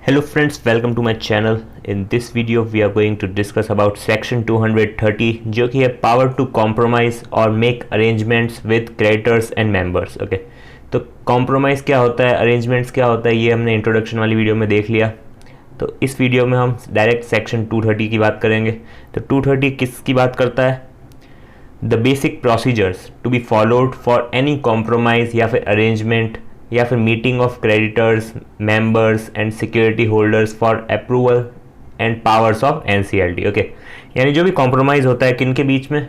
Hello friends, welcome to my channel. In this video we are going to discuss about section 230 जो कि है power to compromise और make arrangements with creditors and members. Okay, तो compromise क्या होता है, arrangements क्या होता है, ये हमने introduction वाली वीडियो में देख लिया. तो इस वीडियो में हम डायरेक्ट सेक्शन 230 की बात करेंगे. तो 230 किसकी बात करता है? The basic procedures to be followed for any compromise या फिर अरेंजमेंट या फिर meeting of creditors, members and security holders for approval and powers of NCLT. Okay, यानी जो भी कॉम्प्रोमाइज़ होता है किन के बीच में,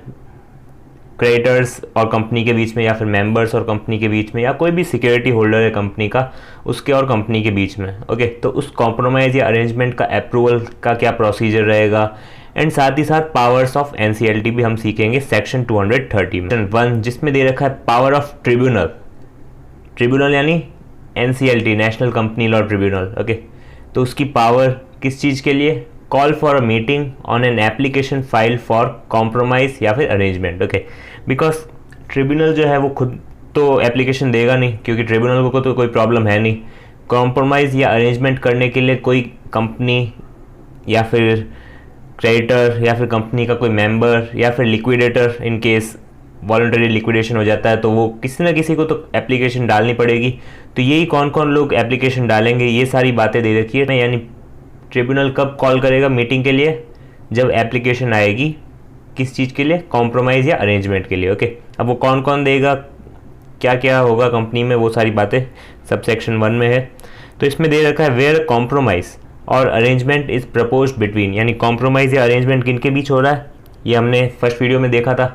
क्रेडिटर्स और कंपनी के बीच में या फिर मेंबर्स और कंपनी के बीच में या कोई भी सिक्योरिटी होल्डर है कंपनी का उसके और कंपनी के बीच में. ओके, तो उस कॉम्प्रोमाइज़ या अरेंजमेंट का अप्रूवल का क्या प्रोसीजर रहेगा एंड साथ ही साथ पावर्स ऑफ एनसीएलटी भी हम सीखेंगे सेक्शन 230 में. 1 जिसमें दे रखा है पावर ऑफ ट्रिब्यूनल. ट्रिब्यूनल यानी NCLT, national company law tribunal. Okay, तो उसकी पावर किस चीज़ के लिए? Call for a meeting on an application file for compromise या फिर अरेंजमेंट. ओके, बिकॉज ट्रिब्यूनल जो है वो खुद तो एप्लीकेशन देगा नहीं क्योंकि ट्रिब्यूनल को तो कोई प्रॉब्लम है नहीं. कॉम्प्रोमाइज़ या अरेंजमेंट करने के लिए कोई कंपनी या फिर क्रेडिटर या फिर कंपनी का कोई मेंबर या फिर liquidator, in case voluntary liquidation हो जाता है तो वो किसी ना किसी को तो एप्लीकेशन डालनी पड़ेगी. तो यही कौन कौन लोग एप्लीकेशन डालेंगे ये सारी बातें दे रखी है. यानी ट्रिब्यूनल कब कॉल करेगा मीटिंग के लिए? जब एप्लीकेशन आएगी. किस चीज़ के लिए? कॉम्प्रोमाइज़ या अरेंजमेंट के लिए. ओके, अब वो कौन कौन देगा, क्या क्या होगा कंपनी में, वो सारी बातें सब सेक्शन 1 में है. तो इसमें दे रखा है वेयर कॉम्प्रोमाइज़ और अरेंजमेंट इज़ प्रपोज्ड बिटवीन, यानी कॉम्प्रोमाइज़ या अरेंजमेंट किन के बीच हो रहा है. ये हमने फर्स्ट वीडियो में देखा था.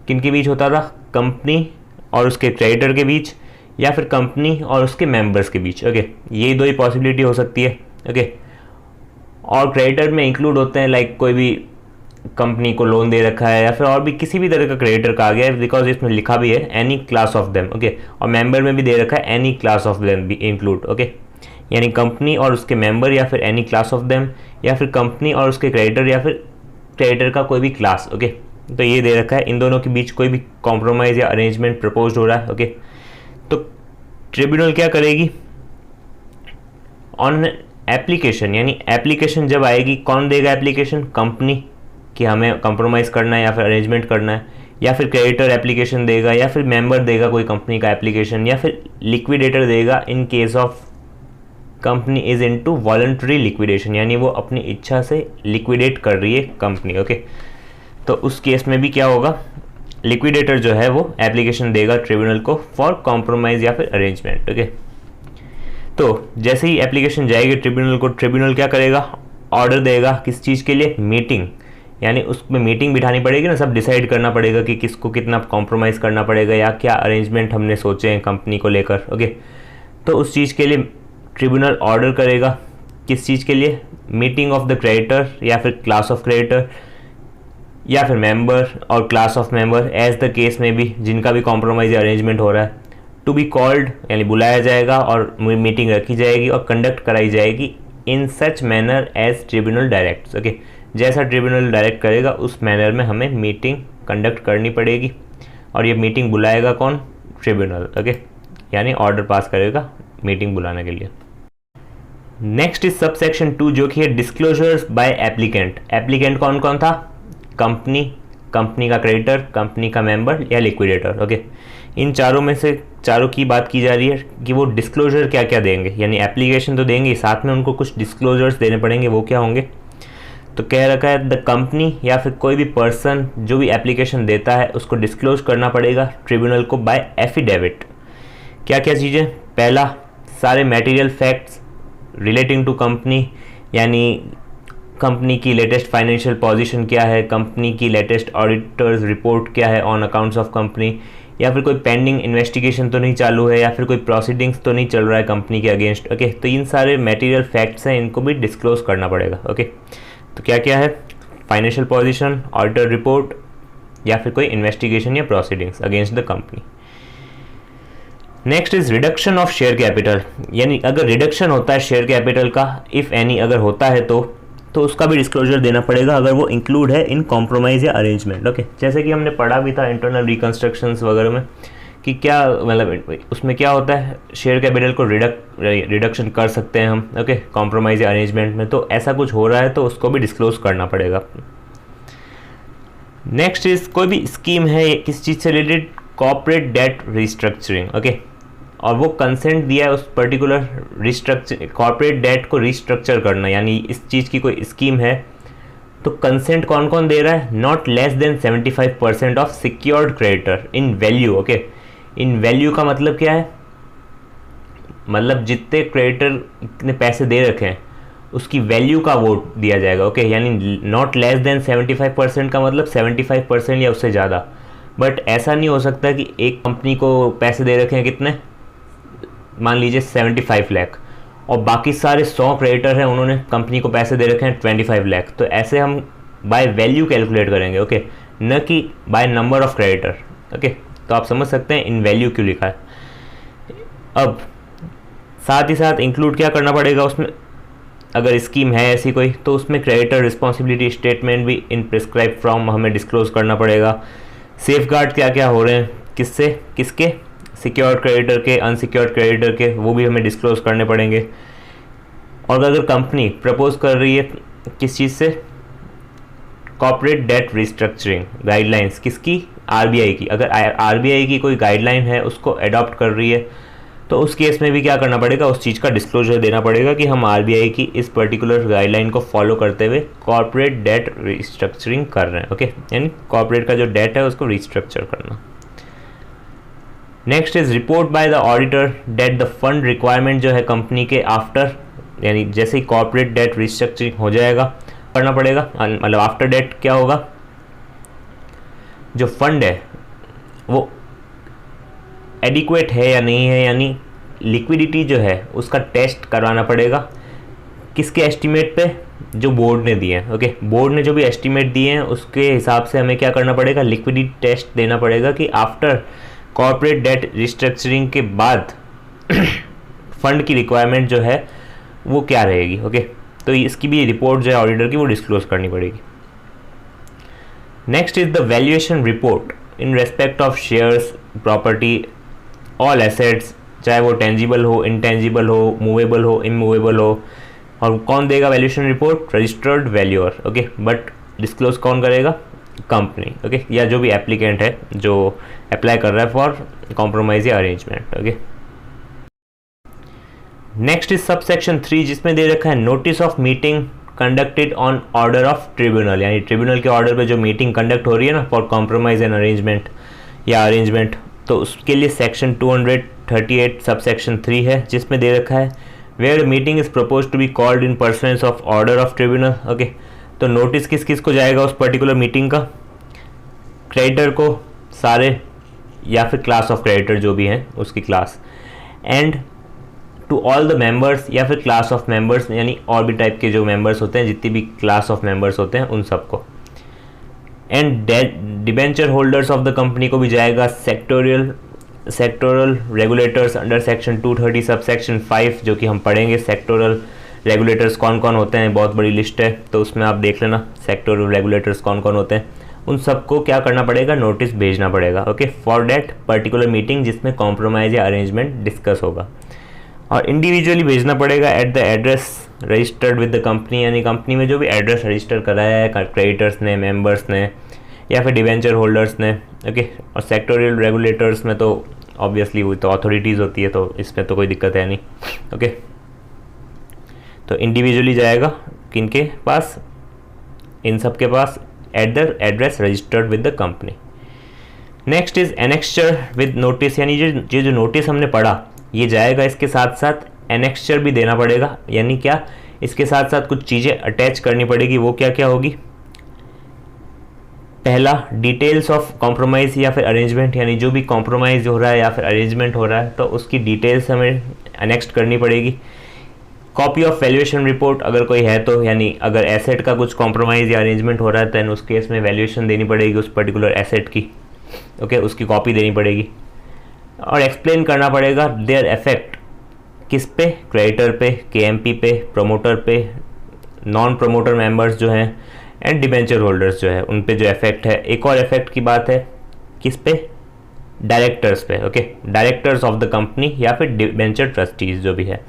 किन के बीच होता था? कंपनी और उसके क्रेडिटर के बीच या फिर कंपनी और उसके मेंबर्स के बीच. ओके, यही दो ही पॉसिबिलिटी हो सकती है. ओके, और क्रेडिटर में इंक्लूड होते हैं लाइक कोई भी कंपनी को लोन दे रखा है या फिर और भी किसी भी तरह का क्रेडिटर का आ गया है, बिकॉज इसमें लिखा भी है any class of them. Okay, और मेंबर में भी दे रखा है एनी क्लास ऑफ देम भी इंक्लूड. ओके, यानी कंपनी और उसके मेंबर या फिर एनी क्लास ऑफ देम या फिर कंपनी और उसके क्रेडिटर या फिर क्रेडिटर का कोई भी क्लास. ओके, तो ये दे रखा है इन दोनों के बीच कोई भी कॉम्प्रोमाइज़ या अरेंजमेंट प्रपोज हो रहा है. ओके, तो ट्रिब्यूनल क्या करेगी? ऑन एप्लीकेशन, यानी एप्लीकेशन जब आएगी कौन देगा एप्लीकेशन? कंपनी कि हमें कॉम्प्रोमाइज़ करना है या फिर अरेंजमेंट करना है, या फिर क्रेडिटर एप्लीकेशन देगा या फिर मेंबर देगा कोई कंपनी का एप्लीकेशन या फिर लिक्विडेटर देगा इन case of company is into voluntary liquidation, यानी वो अपनी इच्छा से लिक्विडेट कर रही है कंपनी. ओके, तो उस केस में भी क्या होगा? लिक्विडेटर जो है वो एप्लीकेशन देगा ट्रिब्यूनल को फॉर कॉम्प्रोमाइज़ या फिर अरेंजमेंट. ओके, तो जैसे ही एप्लीकेशन जाएगी ट्रिब्यूनल को, ट्रिब्यूनल क्या करेगा? ऑर्डर देगा. किस चीज़ के लिए? मीटिंग, यानी उसमें मीटिंग बिठानी पड़ेगी ना, सब डिसाइड करना पड़ेगा कि किसको कितना कॉम्प्रोमाइज़ करना पड़ेगा या क्या अरेंजमेंट हमने सोचे हैं कंपनी को लेकर. ओके, तो उस चीज़ के लिए ट्रिब्यूनल ऑर्डर करेगा. किस चीज़ के लिए? मीटिंग ऑफ द क्रेडिटर या फिर क्लास ऑफ क्रेडिटर या फिर मेंबर और class of member as the case में भी, जिनका भी कॉम्प्रोमाइज़ या अरेंजमेंट हो रहा है. टू बी कॉल्ड, यानी बुलाया जाएगा और मीटिंग रखी जाएगी और कंडक्ट कराई जाएगी in such manner as tribunal directs. Okay, जैसा ट्रिब्यूनल डायरेक्ट करेगा उस मैनर में हमें मीटिंग कंडक्ट करनी पड़ेगी. और ये मीटिंग बुलाएगा कौन? ट्रिब्यूनल. ओके, यानी ऑर्डर पास करेगा मीटिंग बुलाने के लिए. नेक्स्ट इज सब सेक्शन 2 जो कि है डिस्क्लोजर्स बाय एप्लीकेंट. एप्लीकेंट कौन कौन था? कंपनी, कंपनी का क्रेडिटर, कंपनी का मेंबर या लिक्विडेटर. ओके, इन चारों में से चारों की बात की जा रही है कि वो डिस्क्लोजर क्या क्या देंगे. यानी एप्लीकेशन तो देंगे, साथ में उनको कुछ डिस्क्लोजर्स देने पड़ेंगे. वो क्या होंगे? तो कह रखा है द कंपनी या फिर कोई भी पर्सन जो भी एप्लीकेशन देता है उसको डिस्क्लोज करना पड़ेगा ट्रिब्यूनल को बाय एफिडेविट. क्या क्या चीज़ें? पहला, सारे material facts relating to company, यानी कंपनी की लेटेस्ट फाइनेंशियल पोजीशन क्या है, कंपनी की लेटेस्ट ऑडिटर्स रिपोर्ट क्या है ऑन अकाउंट्स ऑफ कंपनी, या फिर कोई पेंडिंग इन्वेस्टिगेशन तो नहीं चालू है या फिर कोई प्रोसीडिंग्स तो नहीं चल रहा है कंपनी के अगेंस्ट. ओके, तो इन सारे मटेरियल फैक्ट्स हैं, इनको भी डिस्क्लोज करना पड़ेगा. ओके, तो क्या क्या है? फाइनेंशियल पोजीशन, ऑडिटर रिपोर्ट या फिर कोई इन्वेस्टिगेशन या proceedings against the company. Next is reduction of share capital, यानी अगर रिडक्शन होता है शेयर कैपिटल का, इफ़ एनी अगर होता है तो उसका भी डिस्क्लोजर देना पड़ेगा अगर वो इंक्लूड है इन कॉम्प्रोमाइज़ या अरेंजमेंट. ओके, जैसे कि हमने पढ़ा भी था इंटरनल रिकंस्ट्रक्शंस वगैरह में कि क्या मतलब उसमें क्या होता है, शेयर कैपिटल को रिडक्शन कर सकते हैं हम, ओके, कॉम्प्रोमाइज या अरेंजमेंट में। तो ऐसा कुछ हो रहा है तो उसको भी डिस्क्लोज करना पड़ेगा। नेक्स्ट इज कोई भी स्कीम है किस चीज़ से related, corporate debt restructuring, okay, और वो कंसेंट दिया है उस पर्टिकुलर रिस्ट्रक्चर कॉर्पोरेट डेट को रिस्ट्रक्चर करना, यानी इस चीज़ की कोई स्कीम है तो कंसेंट कौन कौन दे रहा है, not less then 75% of secured creditor in value, okay. In value का मतलब क्या है, मतलब जितने क्रेडिटर ने पैसे दे रखे हैं उसकी वैल्यू का वोट दिया जाएगा, ओके। यानी नॉट लेस देन 75% का मतलब 75% या उससे ज़्यादा। बट ऐसा नहीं हो सकता कि एक कंपनी को पैसे दे रखे हैं कितने, मान लीजिए 75 लाख, और बाकी सारे 100 क्रेडिटर हैं उन्होंने कंपनी को पैसे दे रखे हैं 25 लाख। तो ऐसे हम बाय वैल्यू कैलकुलेट करेंगे, ओके, न कि by number of creditor, okay. तो आप समझ सकते हैं इन वैल्यू क्यों लिखा है। अब साथ ही साथ इंक्लूड क्या करना पड़ेगा उसमें, अगर स्कीम है ऐसी कोई तो उसमें क्रेडिटर रिस्पॉन्सिबिलिटी स्टेटमेंट भी इन प्रिस्क्राइब फ्रॉम हमें डिस्क्लोज करना पड़ेगा। सेफगार्ड क्या क्या हो रहे हैं, किससे किसके, सिक्योर्ड क्रेडिटर के, अनसिक्योर्ड क्रेडिटर के, वो भी हमें डिस्क्लोज करने पड़ेंगे। और अगर कंपनी प्रपोज कर रही है किस चीज़ से, कॉर्पोरेट डेट रिस्ट्रक्चरिंग गाइडलाइंस, किसकी, आरबीआई की, अगर आरबीआई की कोई गाइडलाइन है उसको अडॉप्ट कर रही है तो उस केस में भी क्या करना पड़ेगा, उस चीज़ का डिस्क्लोजर देना पड़ेगा कि हम आरबीआई की इस पर्टिकुलर गाइडलाइन को फॉलो करते हुए कॉर्पोरेट डेट रिस्ट्रक्चरिंग कर रहे हैं, ओके। यानी कॉर्पोरेट का जो डेट है उसको रिस्ट्रक्चर करना। Next is report by the auditor debt the fund requirement जो है कंपनी के आफ्टर, यानी जैसे ही कॉर्पोरेट डेट रिस्ट्रक्चरिंग हो जाएगा करना पड़ेगा, मतलब आफ्टर डेट क्या होगा, जो फंड है वो एडिक्वेट है या नहीं है, यानी लिक्विडिटी जो है उसका टेस्ट करवाना पड़ेगा। किसके एस्टीमेट पे, जो बोर्ड ने दिए हैं, ओके। बोर्ड ने जो भी एस्टीमेट दिए हैं उसके हिसाब से हमें क्या करना पड़ेगा, लिक्विडिटी टेस्ट देना पड़ेगा कि आफ्टर कॉर्पोरेट डेट रिस्ट्रक्चरिंग के बाद फंड की रिक्वायरमेंट जो है वो क्या रहेगी, ओके। तो इसकी भी रिपोर्ट जो है ऑडिटर की वो डिस्क्लोज करनी पड़ेगी। Next is the valuation report in respect of shares, property, all assets, चाहे वो टेंजिबल हो, इंटेंजिबल हो, मूवेबल हो, इमूवेबल हो। और कौन देगा valuation report, registered valuer, okay. But disclose कौन करेगा, कंपनी, ओके, या जो भी एप्लीकेंट है जो अप्लाई कर रहा है फॉर कॉम्प्रोमाइज या arrangement, okay. Next is sub section 3 जिसमें दे रखा है notice of meeting conducted on order of tribunal, यानी ट्रिब्यूनल के ऑर्डर पे जो मीटिंग कंडक्ट हो रही है ना फॉर कॉम्प्रोमाइज एंड अरेंजमेंट या अरेंजमेंट, तो उसके लिए सेक्शन 238 सब सेक्शन 3 है जिसमें दे रखा है where meeting is propose to be called in pursuance of order of tribunal, okay. तो नोटिस किस किस को जाएगा उस पर्टिकुलर मीटिंग का, क्रेडिटर को सारे, या फिर क्लास ऑफ क्रेडिटर जो भी हैं उसकी class, and to all the members या फिर क्लास ऑफ मेंबर्स, यानी और भी टाइप के जो मेंबर्स होते हैं, जितनी भी क्लास ऑफ मेंबर्स होते हैं उन सबको। And debenture holders of the company को भी जाएगा, sectoral regulators under section 230 sub section 5 जो कि हम पढ़ेंगे। सेक्टोरल रेगुलेटर्स कौन कौन होते हैं, बहुत बड़ी लिस्ट है तो उसमें आप देख लेना सेक्टोरल रेगुलेटर्स कौन कौन होते हैं। उन सबको क्या करना पड़ेगा, नोटिस भेजना पड़ेगा, okay, for that particular meeting जिसमें कॉम्प्रोमाइज या अरेंजमेंट डिस्कस होगा। और इंडिविजुअली भेजना पड़ेगा eight the address registered with the company, यानी कंपनी में जो भी एड्रेस रजिस्टर कराया है क्रेडिटर्स ने, मेंबर्स ने या फिर डिवेंचर होल्डर्स ने, ओके। और सेक्टोरियल रेगुलेटर्स में तो ऑब्वियसली वो तो अथॉरिटीज़ होती है तो इसमें तो कोई दिक्कत है नहीं, ओके। तो इंडिविजुअली जाएगा किनके पास, इन सब के पास at the address registered with the company. Next is annexure with notice, यानी जो नोटिस हमने पढ़ा ये जाएगा, इसके साथ साथ एनेक्सचर भी देना पड़ेगा, यानी क्या, इसके साथ साथ कुछ चीज़ें अटैच करनी पड़ेगी। वो क्या क्या होगी, पहला डिटेल्स ऑफ कॉम्प्रोमाइज़ या फिर अरेंजमेंट, यानी जो भी कॉम्प्रोमाइज़ हो रहा है या फिर अरेंजमेंट हो रहा है तो उसकी डिटेल्स हमें अनेक्स्ट करनी पड़ेगी। कॉपी ऑफ वैल्यूएशन रिपोर्ट अगर कोई है तो, यानी अगर एसेट का कुछ कॉम्प्रोमाइज़ या अरेंजमेंट हो रहा है तो उस केस में वैल्यूएशन देनी पड़ेगी उस पर्टिकुलर एसेट की, ओके, उसकी कॉपी देनी पड़ेगी। और एक्सप्लेन करना पड़ेगा देयर इफेक्ट किस पे, क्रेडिटर पे, केएमपी पे, प्रमोटर पे, नॉन प्रमोटर मेंबर्स जो हैं एंड डिबेंचर होल्डर्स जो है उन पे जो इफेक्ट है। एक और इफेक्ट की बात है किस पे, डायरेक्टर्स पे, okay, directors of the company या फिर डिबेंचर ट्रस्टीज जो भी है।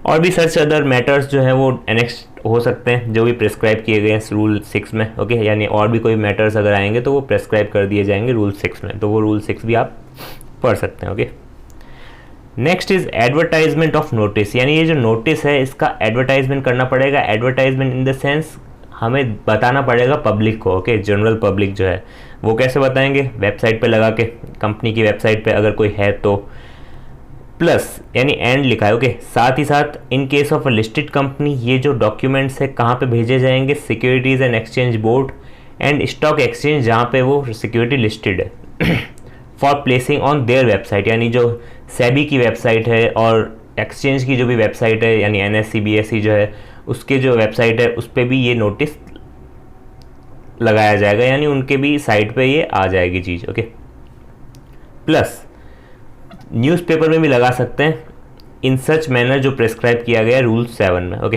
और भी सच अदर मैटर्स जो है वो एनेक्स हो सकते हैं जो भी प्रिस्क्राइब किए गए हैं रूल 6 में, ओके, यानी और भी कोई मैटर्स अगर आएंगे तो वो प्रिस्क्राइब कर दिए जाएंगे रूल 6 में, तो वो रूल 6 भी आप पढ़ सकते हैं, okay. Next is advertisement of notice, यानी ये जो नोटिस है इसका एडवर्टाइजमेंट करना पड़ेगा। एडवर्टाइजमेंट इन द सेंस हमें बताना पड़ेगा पब्लिक को, ओके, जनरल पब्लिक जो है वो कैसे बताएंगे, वेबसाइट पे लगा के, कंपनी की वेबसाइट पे अगर कोई है तो, प्लस यानी एंड लिखा है, ओके, साथ ही साथ इन case of a listed company ये जो डॉक्यूमेंट्स है कहाँ पे भेजे जाएंगे, securities and exchange board and stock exchange जहाँ पे वो सिक्योरिटी लिस्टेड है for placing on their website, यानी जो सेबी की वेबसाइट है और एक्सचेंज की जो भी वेबसाइट है यानी NSE BSE जो है उसके जो वेबसाइट है उस पर भी ये नोटिस लगाया जाएगा, यानी उनके भी साइट पे ये आ जाएगी चीज़, ओके। प्लस न्यूज़पेपर में भी लगा सकते हैं इन सच मैनर जो प्रेस्क्राइब किया गया है रूल 7 में, ओके।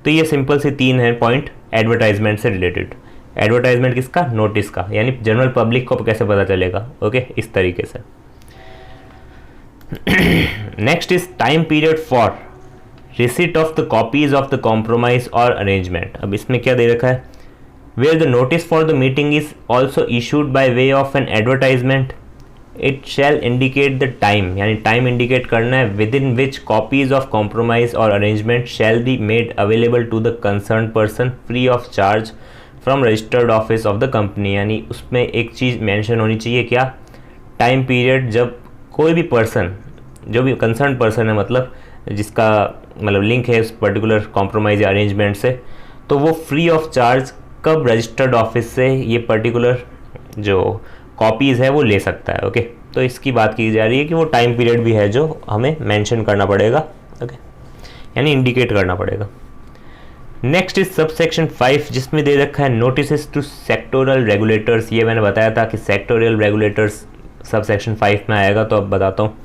तो ये सिंपल से 3 है पॉइंट एडवर्टाइजमेंट से रिलेटेड। एडवर्टाइजमेंट किसका, नोटिस का, यानी जनरल पब्लिक को कैसे पता चलेगा, ओके, इस तरीके से। Next is time period for receipt of the copies of the compromise और अरेंजमेंट। अब इसमें क्या दे रखा है, where the notice for the meeting is also issued by way of an advertisement it shall indicate the time, यानी time indicate करना है within which copies of compromise और arrangement shall be made available to the concern person free of charge from registered office of the company. यानी उसमें एक चीज़ mention होनी चाहिए, क्या, टाइम पीरियड जब कोई भी पर्सन, जो भी कंसर्न पर्सन है, मतलब जिसका मतलब लिंक है उस पर्टिकुलर कॉम्प्रोमाइज या अरेंजमेंट से, तो वो फ्री ऑफ चार्ज कब रजिस्टर्ड ऑफिस से ये पर्टिकुलर जो कॉपीज़ है वो ले सकता है, ओके। तो इसकी बात की जा रही है कि वो टाइम पीरियड भी है जो हमें मेंशन करना पड़ेगा, ओके, यानी इंडिकेट करना पड़ेगा। नेक्स्ट इज सब सेक्शन 5 जिसमें दे रखा है नोटिस टू सेक्टोरल रेगुलेटर्स। ये मैंने बताया था कि सेक्टोरियल रेगुलेटर्स सब सेक्शन 5 में आएगा, तो अब बताता हूँ।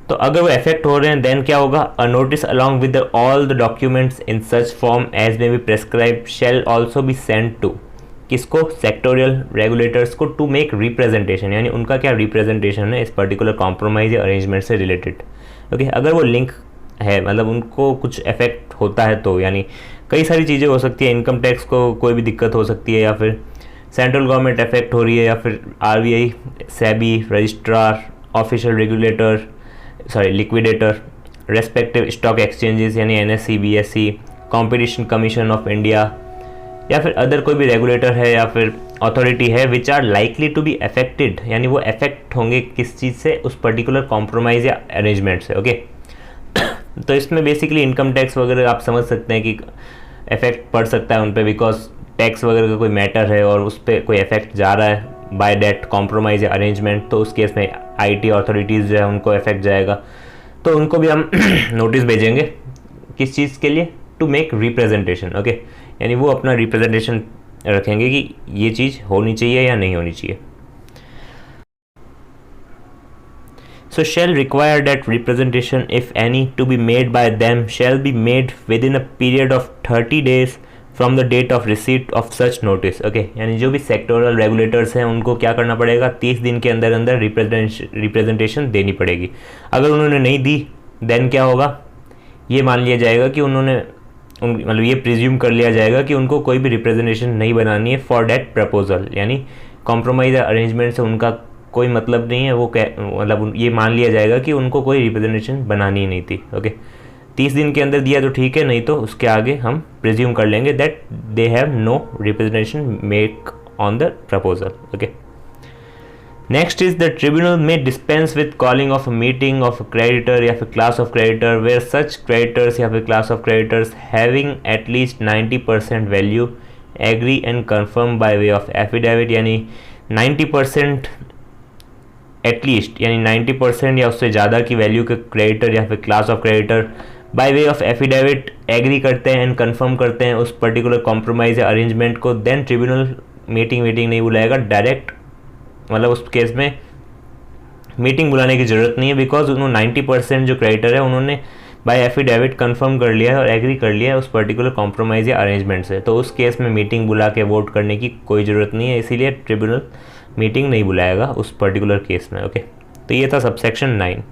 तो अगर वो इफेक्ट हो रहे हैं देन क्या होगा, a notice along with all the documents in such form as may be prescribe shall also be send to, किसको, सेक्टोरियल रेगुलेटर्स को, टू मेक रिप्रेजेंटेशन, यानी उनका क्या रिप्रेजेंटेशन है इस पर्टिकुलर कॉम्प्रोमाइज या अरेंजमेंट से रिलेटेड, ओके। अगर वो लिंक है, मतलब उनको कुछ इफेक्ट होता है तो, यानी कई सारी चीज़ें हो सकती है, इनकम टैक्स को कोई भी दिक्कत हो सकती है, या फिर सेंट्रल गवर्नमेंट इफेक्ट हो रही है, या फिर RBI, SEBI, registrar, official regulator, sorry liquidator, respective stock exchanges यानी NSE BSE, competition commission of India, या फिर अदर कोई भी रेगुलेटर है या फिर अथॉरिटी है which are likely to be affected, यानी वो अफेक्ट होंगे किस चीज़ से, उस पर्टिकुलर कॉम्प्रोमाइज या अरेंजमेंट से, ओके। तो इसमें बेसिकली इनकम टैक्स वगैरह आप समझ सकते हैं कि इफेक्ट पड़ सकता है उन पर, बिकॉज टैक्स वगैरह का कोई मैटर है और उस पर कोई इफेक्ट जा रहा है बाय डेट कॉम्प्रोमाइज या अरेंजमेंट, तो उस केस में IT अथॉरिटीज़ जो है उनको इफेक्ट जाएगा, तो उनको भी हम नोटिस भेजेंगे किस चीज़ के लिए, टू मेक रिप्रेजेंटेशन, ओके, यानी वो अपना रिप्रेजेंटेशन रखेंगे कि ये चीज़ होनी चाहिए या नहीं होनी चाहिए। So shall require that representation, if any, to be made by them shall be made within a period of 30 days from the date of receipt of such notice, okay। यानी जो भी सेक्टोरल रेगुलेटर्स हैं उनको क्या करना पड़ेगा, 30 दिन के अंदर अंदर रिप्रेजेंटेशन देनी पड़ेगी। अगर उन्होंने नहीं दी देन क्या होगा, ये मान लिया जाएगा कि उन्होंने मतलब ये प्रिज्यूम कर लिया जाएगा कि उनको कोई भी रिप्रेजेंटेशन नहीं बनानी है फॉर डैट प्रपोजल, यानी कॉम्प्रोमाइज अरेंजमेंट से उनका कोई मतलब नहीं है, वो मतलब ये मान लिया जाएगा कि उनको कोई रिप्रेजेंटेशन बनानी ही नहीं थी, ओके। 30 दिन के अंदर दिया तो ठीक है, नहीं तो उसके आगे हम प्रिज्यूम कर लेंगे that they have no representation make on the proposal, okay. Next is the tribunal may dispense with calling of a meeting of creditor या फिर class of creditor where such creditors या फिर class of creditors having at least 90% value agree and confirm by way of affidavit, यानी 90% at least, यानी 90% या उससे ज़्यादा की वैल्यू के क्रेडिटर या फिर class of creditor by way of affidavit agree करते हैं एंड कंफर्म करते हैं उस पर्टिकुलर कॉम्प्रोमाइज या अरेंजमेंट को, देन ट्रिब्यूनल मीटिंग नहीं बुलाएगा, डायरेक्ट, मतलब उस केस में मीटिंग बुलाने की ज़रूरत नहीं है, बिकॉज उन्होंने 90% जो क्रेडिटर है उन्होंने बाय एफिडेविट कंफर्म कर लिया है और एग्री कर लिया है उस पर्टिकुलर कॉम्प्रोमाइज या अरेंजमेंट से, तो उस केस में मीटिंग बुला के वोट करने की कोई ज़रूरत नहीं है, इसीलिए ट्रिब्यूनल मीटिंग नहीं बुलाएगा उस पर्टिकुलर केस में। ओके, तो ये था सबसेक्शन 9।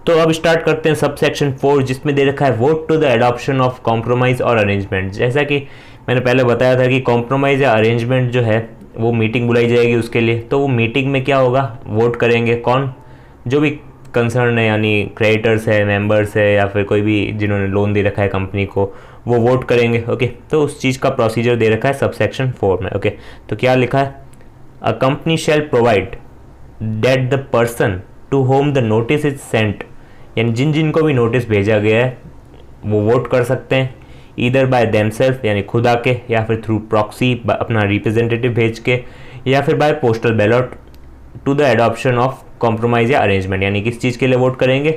तो अब स्टार्ट करते हैं सबसेक्शन 4 जिसमें दे रखा है vote to the adoption of compromise और अरेंजमेंट। जैसा कि मैंने पहले बताया था कि कॉम्प्रोमाइज़ या अरेंजमेंट जो है वो मीटिंग बुलाई जाएगी उसके लिए, तो वो मीटिंग में क्या होगा, वोट करेंगे कौन, जो भी कंसर्न है, यानी क्रेडिटर्स है, मेंबर्स है, या फिर कोई भी जिन्होंने लोन दे रखा है कंपनी को, वो वोट करेंगे। ओके, तो उस चीज़ का प्रोसीजर दे रखा है सबसेक्शन 4 में। ओके, तो क्या लिखा है, a company shall provide that the person to whom the notice is sent, यानी जिन जिन को भी नोटिस भेजा गया है वो वोट कर सकते हैं, ईदर बाय देमसेल्फ यानी खुद आके, या फिर थ्रू प्रॉक्सी अपना रिप्रेजेंटेटिव भेज के, या फिर by postal ballot to the adoption of compromise या अरेंजमेंट। यानी किस चीज़ के लिए वोट करेंगे,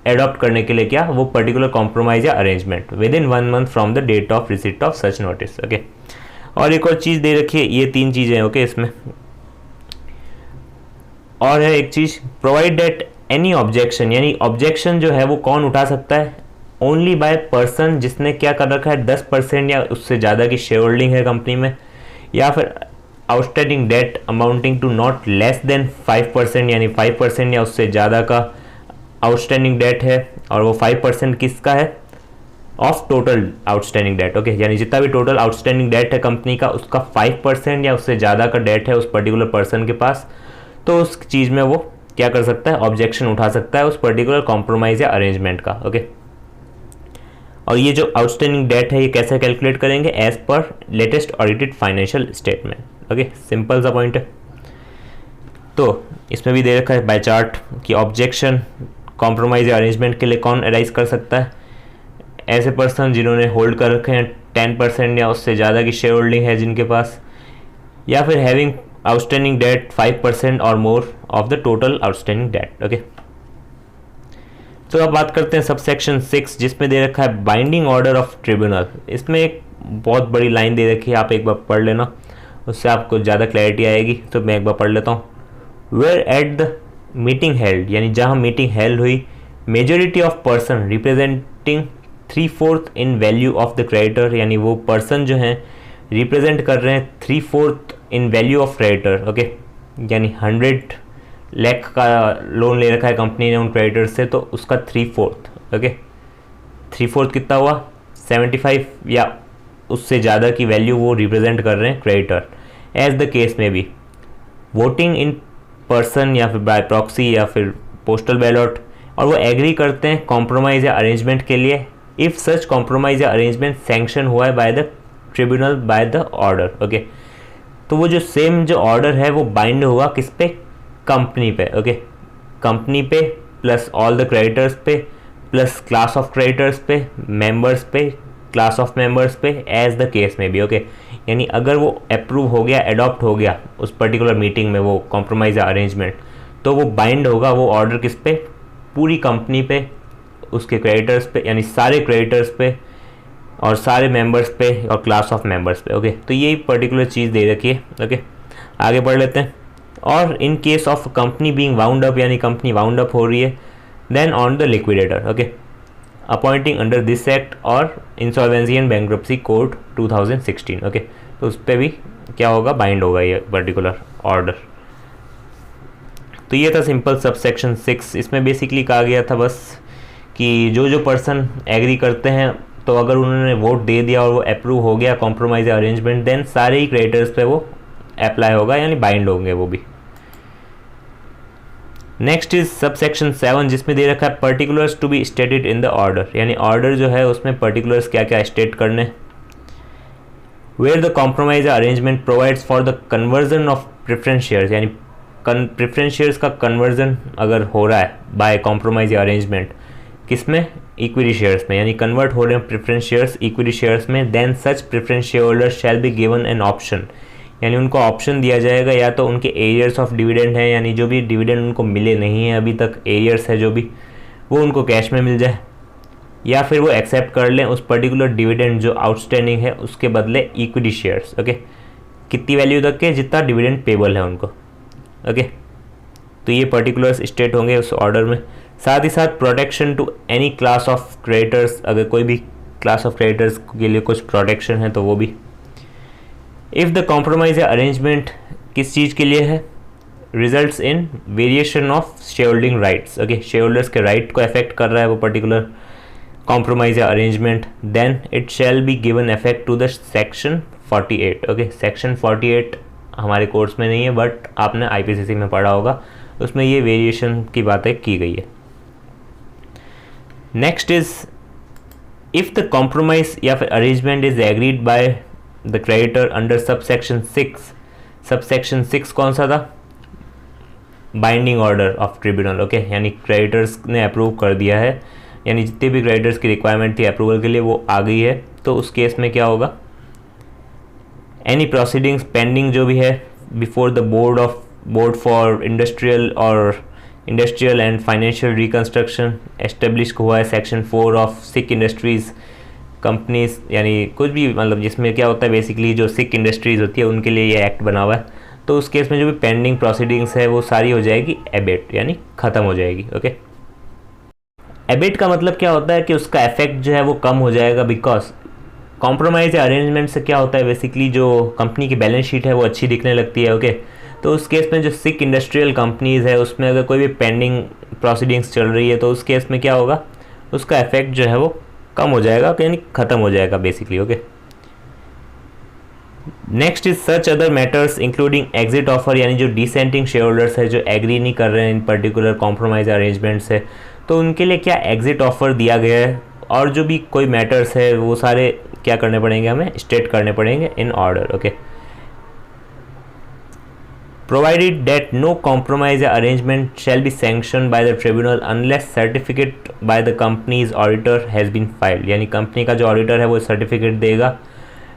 एडॉप्ट करने के लिए, क्या, वो पर्टिकुलर कॉम्प्रोमाइज या arrangement within 1 month from the date of receipt of such notice. Okay, और एक और चीज़ दे रखी है, ये 3 चीज़ें ओके इसमें, और है एक चीज़, प्रोवाइड डेट एनी ऑब्जेक्शन, यानी ऑब्जेक्शन जो है वो कौन उठा सकता है, ओनली बाय पर्सन जिसने क्या कर रखा है 10% या उससे ज़्यादा की शेयर होल्डिंग है कंपनी में, या फिर outstanding debt amounting to not less than 5%, यानी 5% या उससे ज़्यादा का आउटस्टैंडिंग डेट है, और वो 5% किसका है, of total outstanding date. Okay, यानी जितना भी टोटल आउटस्टैंडिंग डेट है कंपनी का उसका 5% या उससे ज़्यादा का डेट है उस पर्टिकुलर पर्सन के पास, तो उस चीज़ में वो क्या कर सकता है, ऑब्जेक्शन उठा सकता है उस पर्टिकुलर कॉम्प्रोमाइज़ या अरेंजमेंट का। ओके, और ये जो आउटस्टैंडिंग डेट है ये कैसे कैलकुलेट करेंगे, as per latest audited financial statement. Okay, simple सा पॉइंट है। तो इसमें भी दे रखा है बाय चार्ट कि ऑब्जेक्शन कॉम्प्रोमाइज़ या अरेंजमेंट के लिए कौन अराइज कर सकता है, ऐसे पर्सन जिन्होंने होल्ड कर रखे हैं 10% या उससे ज़्यादा की शेयर होल्डिंग है जिनके पास, या फिर हैविंग आउटस्टैंडिंग डेट 5% और more of the total outstanding date. Okay, तो अब बात करते हैं सबसेक्शन 6 जिसमें दे रखा है बाइंडिंग ऑर्डर ऑफ ट्रिब्यूनल। इसमें एक बहुत बड़ी लाइन दे रखी है, आप एक बार पढ़ लेना, उससे आपको ज़्यादा क्लैरिटी आएगी। तो मैं एक बार पढ़ लेता हूँ। Where at the meeting held, यानी जहाँ मीटिंग हेल्ड हुई, majority of person representing 3/4 in value of the creditor, यानी वो पर्सन जो हैं रिप्रेजेंट कर रहे हैं 3/4 in value of creditor. Okay, यानी 100 लाख का लोन ले रखा है कंपनी ने उन क्रेडिटर से, तो उसका 3/4। ओके, 3/4 कितना हुआ, 75 या उससे ज़्यादा की वैल्यू वो रिप्रेजेंट कर रहे हैं क्रेडिटर, एज द केस में भी, वोटिंग इन पर्सन या फिर बाय प्रॉक्सी या फिर पोस्टल बैलट, और वो एग्री करते हैं कॉम्प्रोमाइज़ या अरेंजमेंट के लिए, इफ़ सच कॉम्प्रोमाइज़ या अरेंजमेंट सैंक्शन हुआ है bye the tribunal by the order. Okay, तो वो जो सेम जो ऑर्डर है वो बाइंड होगा किस पे, कंपनी पे। ओके, कंपनी पे प्लस ऑल द क्रेडिटर्स पे प्लस क्लास ऑफ क्रेडिटर्स पे, मेंबर्स पे, क्लास ऑफ मेंबर्स पे, एज द केस में भी। ओके, यानी अगर वो अप्रूव हो गया, एडॉप्ट हो गया उस पर्टिकुलर मीटिंग में वो कॉम्प्रोमाइज़ या अरेंजमेंट, तो वो बाइंड होगा वो ऑर्डर किस पे, पूरी कंपनी पे, उसके क्रेडिटर्स पे, यानी सारे क्रेडिटर्स पे और सारे मेंबर्स पे और क्लास ऑफ मेंबर्स पे। ओके, तो यही पर्टिकुलर चीज़ दे रखी है। ओके, आगे बढ़ लेते हैं। और in case of company being wound up, यानी कंपनी वाउंड अप हो रही है, then on the liquidator. Okay, appointing under this act और insolvency and bankruptcy code 2016। Okay, तो उस पर भी क्या होगा, बाइंड होगा ये पर्टिकुलर ऑर्डर। तो ये था सिंपल सबसेक्शन 6। इसमें बेसिकली कहा गया था बस कि जो जो पर्सन एग्री करते हैं, तो अगर उन्होंने वोट दे दिया और वो अप्रूव हो गया कॉम्प्रोमाइज़ या अरेंजमेंट, देन सारे ही क्रेडिटर्स पे वो अप्लाई होगा, यानी बाइंड होंगे वो भी। नेक्स्ट इज सबसेक्शन 7 जिसमें दे रखा है particulars to be stated in the order, यानी ऑर्डर जो है उसमें पर्टिकुलर्स क्या क्या स्टेट करने। Where the compromise arrangement provides for the conversion of preference shares, यानी प्रेफरेंस शेयर्स का कन्वर्जन अगर हो रहा है बाय कॉम्प्रोमाइज या अरेंजमेंट, किसमें, इक्विटी शेयर्स में, यानी कन्वर्ट हो रहे हैं प्रेफरेंस शेयर्स इक्विटी शेयर्स में, then such preference share holder shall be given an option, यानी उनको ऑप्शन दिया जाएगा, या तो उनके एरियर्स ऑफ डिविडेंड है, यानी जो भी डिविडेंड उनको मिले नहीं है अभी तक, एरियर्स है जो भी, वो उनको कैश में मिल जाए, या फिर वो एक्सेप्ट कर लें उस पर्टिकुलर डिविडेंड जो आउटस्टैंडिंग है उसके बदले इक्विटी शेयर्स। ओके, कितनी वैल्यू तक के, जितना डिविडेंड पेबल है उनको। ओके, तो ये पर्टिकुलर्स स्टेट होंगे उस ऑर्डर में। साथ ही साथ protection to any class of creditors, अगर कोई भी क्लास ऑफ क्रेडिटर्स के लिए कुछ प्रोटेक्शन है तो वो भी। इफ़ द कॉम्प्रोमाइज या अरेंजमेंट किस चीज़ के लिए है, results in variation of share holding rights, okay, share holders के राइट को अफेक्ट कर रहा है वो पर्टिकुलर कॉम्प्रोमाइज या arrangement, then it shall be given effect to the section 48, ओके। सेक्शन 48 हमारे कोर्स में नहीं है बट आपने आईपीसीसी में पढ़ा होगा, उसमें ये वेरिएशन की बातें की गई है। Next is if the compromise या फिर arrangement is agreed by the creditor under subsection 6, subsection 6 कौन सा था, binding order of tribunal, okay, यानी क्रेडिटर्स ने अप्रूव कर दिया है, यानी जितने भी क्रेडिटर्स की रिक्वायरमेंट थी अप्रूवल के लिए वो आ गई है, तो उस केस में क्या होगा, एनी प्रोसीडिंग्स पेंडिंग जो भी है before the board for industrial and financial reconstruction establish हुआ है section 4 of sick industries companies, यानी कुछ भी मतलब जिसमें क्या होता है बेसिकली जो सिक इंडस्ट्रीज़ होती है उनके लिए ये एक्ट बना हुआ है, तो उस केस में जो भी पेंडिंग प्रोसीडिंग्स है वो सारी हो जाएगी एबेट, यानी ख़त्म हो जाएगी, ओके। एबेट का मतलब क्या होता है कि उसका इफेक्ट जो है वो कम हो जाएगा, बिकॉज कॉम्प्रोमाइज़ या अरेंजमेंट से क्या होता है बेसिकली जो कंपनी की बैलेंस शीट है वो अच्छी दिखने लगती है, ओके। तो उस केस में जो सिक इंडस्ट्रियल कंपनीज़ है उसमें अगर कोई भी पेंडिंग प्रोसीडिंग्स चल रही है तो उस केस में क्या होगा, उसका इफेक्ट जो है वो कम हो जाएगा, यानी ख़त्म हो जाएगा basically, okay. Next is such other matters including exit offer, यानी जो डिसेंटिंग शेयर होल्डर्स है जो एग्री नहीं कर रहे हैं इन पर्टिकुलर कॉम्प्रोमाइज अरेंजमेंट से, तो उनके लिए क्या एग्जिट ऑफर दिया गया है, और जो भी कोई मैटर्स है वो सारे क्या करने पड़ेंगे, हमें स्टेट करने पड़ेंगे in order, okay. Provided that no compromise या arrangement shall be sanction by the tribunal unless certificate by the company's auditor has been filed, यानी कंपनी का जो ऑडिटर है वो सर्टिफिकेट देगा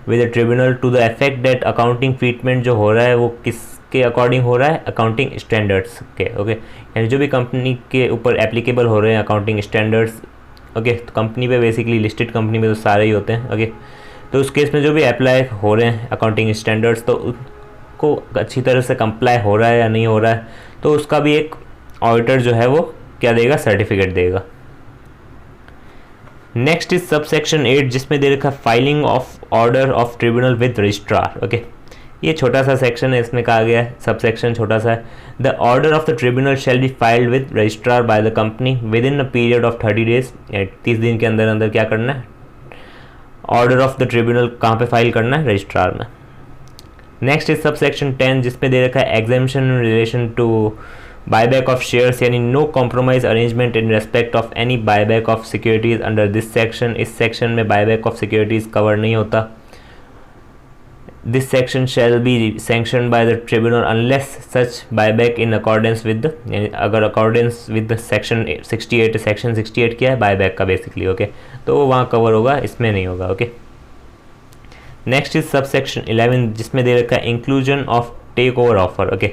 with the tribunal to the effect that accounting treatment जो हो रहा है वो किसके अकॉर्डिंग हो रहा है, अकाउंटिंग स्टैंडर्ड्स के, ओके, यानी जो भी कंपनी के ऊपर एप्लीकेबल हो रहे हैं अकाउंटिंग स्टैंडर्ड्स, ओके। तो कंपनी पे बेसिकली लिस्टेड कंपनी में तो सारे ही होते हैं, ओके। तो उस केस में जो भी अप्लाई हो रहे हैं अकाउंटिंग स्टैंडर्ड्स तो उसको अच्छी तरह से कंप्लाई हो रहा है या नहीं हो रहा है, तो उसका भी एक ऑडिटर जो है वो क्या देगा, सर्टिफिकेट देगा। नेक्स्ट इज सबसेक्शन 8 जिसमें दे रखा filing of order of tribunal with registrar, okay. ये छोटा सा सेक्शन है, इसमें कहा गया है सबसेक्शन छोटा सा है, the order of the tribunal shall be filed with registrar by the company with in a period of 30 days, 30 दिन के अंदर अंदर क्या करना है, ऑर्डर ऑफ द ट्रिब्यूनल कहाँ पे फाइल करना है, रजिस्ट्रार में। नेक्स्ट इज सबसेक्शन 10 जिसमें दे रखा है exemption in relation to buyback of shares, यानी no compromise arrangement in respect of any buyback of securities under this section, इस सेक्शन में बायबैक ऑफ सिक्योरिटीज कवर नहीं होता। This section shall be sanctioned by the tribunal unless such buyback in accordance with, यानी अगर accordance with section 68, section 68 क्या है, buyback का basically, okay, तो वो वहाँ कवर होगा, इसमें नहीं होगा, ओके। नेक्स्ट इज सबसेक्शन 11 जिसमें दे रखा है inclusion of take over offer, okay.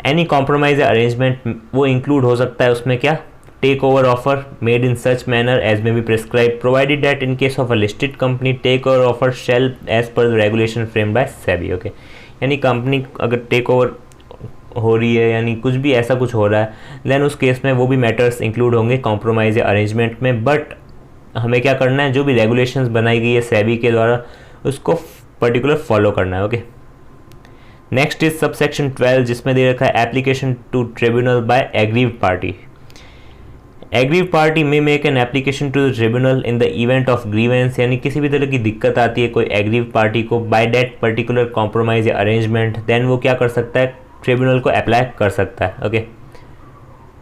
Any compromise arrangement वो इंक्लूड हो सकता है उसमें क्या, take over offer made in such manner as may be prescribe provided that in case of a listed company take over offer shall as per the regulation frame by SEBI, okay. यानी company अगर take over हो रही है यानी कुछ भी ऐसा कुछ हो रहा है, देन उस केस में वो भी मैटर्स इंक्लूड होंगे कॉम्प्रोमाइज या अरेंजमेंट में, बट हमें क्या करना है, जो भी रेगुलेशंस बनाई गई है सेबी के द्वारा उसको पर्टिकुलर फॉलो करना है, ओके। नेक्स्ट इज सबसेक्शन 12 जिसमें दे रखा है application to tribunal by aggrieved party. Aggrieved party may make an application to the tribunal in the event of grievance, यानी किसी भी तरह की दिक्कत आती है कोई एग्रीव्ड पार्टी को बाय दैट पर्टिकुलर कॉम्प्रोमाइज या अरेंजमेंट, देन वो क्या कर सकता है, ट्रिब्यूनल को अप्लाई कर सकता है, okay.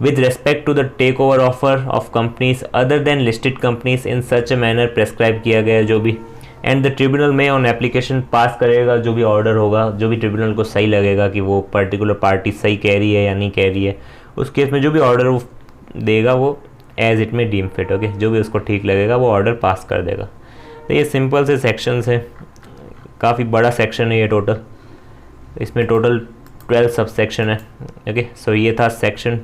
With respect to the take over offer of companies other than listed companies in such a manner prescribe किया गया जो भी, एंड द ट्रिब्यूनल में ऑन एप्लीकेशन पास करेगा जो भी ऑर्डर होगा, जो भी ट्रिब्यूनल को सही लगेगा कि वो पर्टिकुलर पार्टी सही कह रही है या नहीं कह रही है, उस केस में जो भी ऑर्डर वो देगा वो एज इट में डीम फिट, ओके, जो भी उसको ठीक लगेगा वो ऑर्डर पास कर देगा। तो ये सिंपल से सेक्शंस है, काफ़ी बड़ा सेक्शन है ये टोटल, इसमें टोटल 12 सब सेक्शन है, ओके। सो ये था सेक्शन